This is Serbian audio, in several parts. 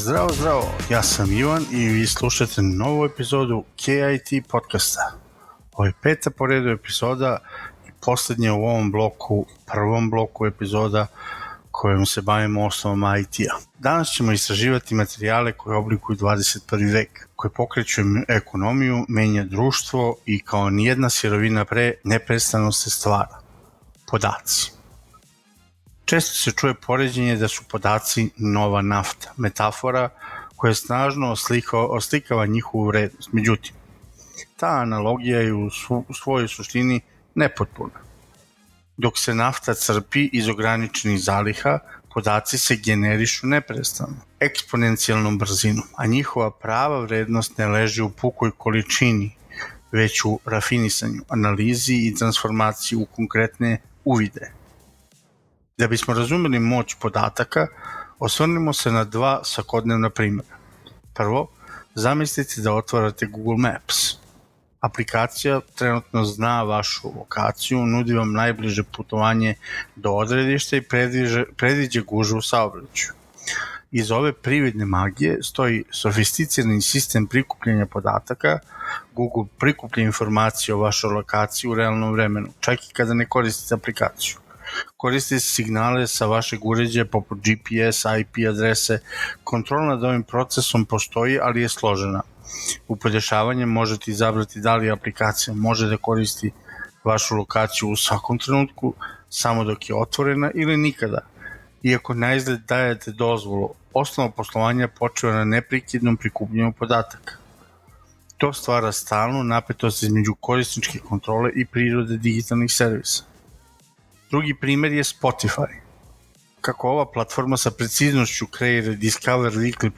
Zdravo, zdravo, ja sam Ivan i vi slušate novu epizodu KIT podcasta. Ovo je 5. po redu epizoda i poslednja u ovom bloku, prvom bloku epizoda kojom se bavimo osnovama IT-a. Danas ćemo istraživati materijale koje oblikuju 21. vek, koje pokreću ekonomiju, menja društvo i kao nijedna sirovina pre neprestano se stvara. Podaci. Često se čuje poređenje da su podaci nova nafta, metafora koja snažno oslikava njihovu vrednost. Međutim, ta analogija je u svojoj suštini nepotpuna. Dok se nafta crpi iz ograničenih zaliha, podaci se generišu neprestano, eksponencijalnom brzinom, a njihova prava vrednost ne leži u pukoj količini, već u rafinisanju, analizi i transformaciji u konkretne uvide. Da bismo razumeli moć podataka, osvrnimo se na dva svakodnevna primjera. Prvo, zamislite da otvarate Google Maps. Aplikacija trenutno zna vašu lokaciju, nudi vam najbliže putovanje do odredišta i predviđa gužvu u saobraćaju. Iz ove prividne magije stoji sofisticirani sistem prikupljanja podataka. Google prikuplja informacije o vašoj lokaciji u realnom vremenu, čak i kada ne koristite aplikaciju. Koristite signale sa vašeg uređaja poput GPS, IP adrese. Kontrola nad ovim procesom postoji, ali je složena. U podešavanjem možete izabrati da li aplikacija može da koristi vašu lokaciju u svakom trenutku, samo dok je otvorena ili nikada. Iako naizgled dajete dozvolu, osnova poslovanja počeva na neprekidnom prikupljanju podataka. To stvara stalnu napetost između korisničke kontrole i prirode digitalnih servisa. Drugi primer je Spotify. Kako ova platforma sa preciznošću kreira Discover Weekly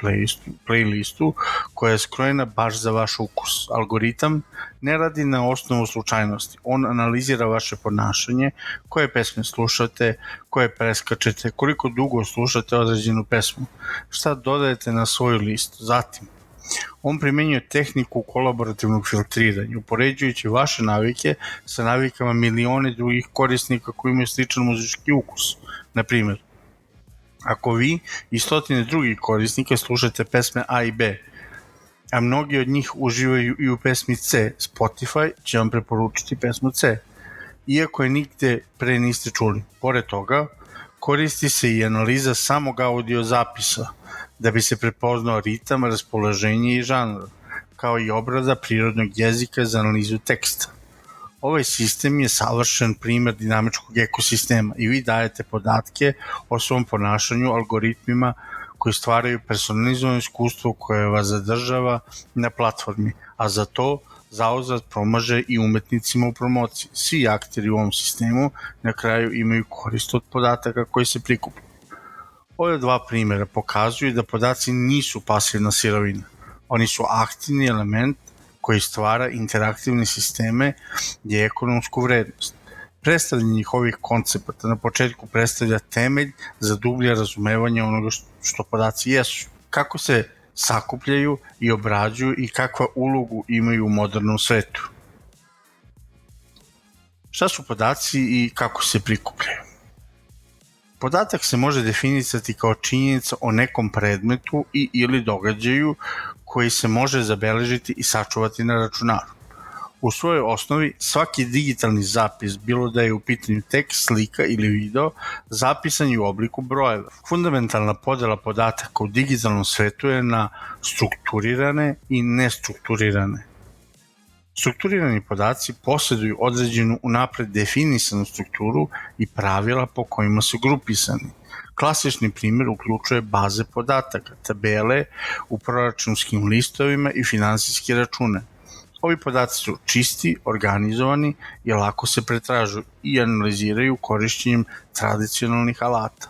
playlistu koja je skrojena baš za vaš ukus. Algoritam ne radi na osnovu slučajnosti. On analizira vaše ponašanje, koje pesme slušate, koje preskačete, koliko dugo slušate određenu pesmu, šta dodajete na svoju listu. Zatim, on primenjuje tehniku kolaborativnog filtriranja, upoređujući vaše navike sa navikama milione drugih korisnika koji imaju sličan muzički ukus. Na primjer, ako vi i stotine drugih korisnika slušate pesme A i B, a mnogi od njih uživaju i u pesmi C, Spotify će vam preporučiti pesmu C, iako je nigde pre niste čuli. Pored toga, koristi se i analiza samog audio zapisa, da bi se prepoznao ritam, raspoloženje i žanr, kao i obrada prirodnog jezika za analizu teksta. Ovaj sistem je savršen primer dinamičkog ekosistema i vi dajete podatke o svom ponašanju algoritmima koji stvaraju personalizovano iskustvo koje vas zadržava na platformi, a za to zauzvrat pomaže i umetnicima u promociji. Svi akteri u ovom sistemu na kraju imaju korist od podataka koji se prikupljaju. Ove dva primjera pokazuju da podaci nisu pasivna sirovina. Oni su aktivni element koji stvara interaktivne sisteme i ekonomsku vrednost. Predstavljanje ovih koncepata na početku predstavlja temelj za dublje razumevanje onoga što podaci jesu. Kako se sakupljaju i obrađuju i kakva ulogu imaju u modernom svetu. Šta su podaci i kako se prikupljaju? Podatak se može definisati kao činjenica o nekom predmetu i ili događaju koji se može zabeležiti i sačuvati na računaru. U svojoj osnovi, svaki digitalni zapis, bilo da je u pitanju tekst, slika ili video, zapisan je u obliku brojeva. Fundamentalna podela podataka u digitalnom svetu je na strukturirane i nestrukturirane. Strukturirani podaci posjeduju određenu unapred definisanu strukturu i pravila po kojima su grupisani. Klasični primjer uključuje baze podataka, tabele u proračunskim listovima i finansijske račune. Ovi podaci su čisti, organizovani i lako se pretražuju i analiziraju korišćenjem tradicionalnih alata.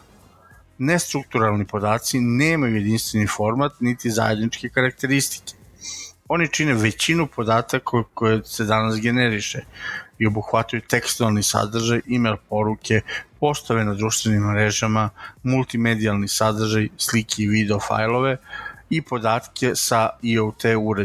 Nestrukturalni podaci nemaju jedinstveni format niti zajedničke karakteristike. Oni čine većinu podataka koje se danas generiše i obuhvataju tekstualni sadržaj, email poruke, postove na društvenim mrežama, multimedijalni sadržaj, slike i video fajlove i podatke sa IoT uređaja.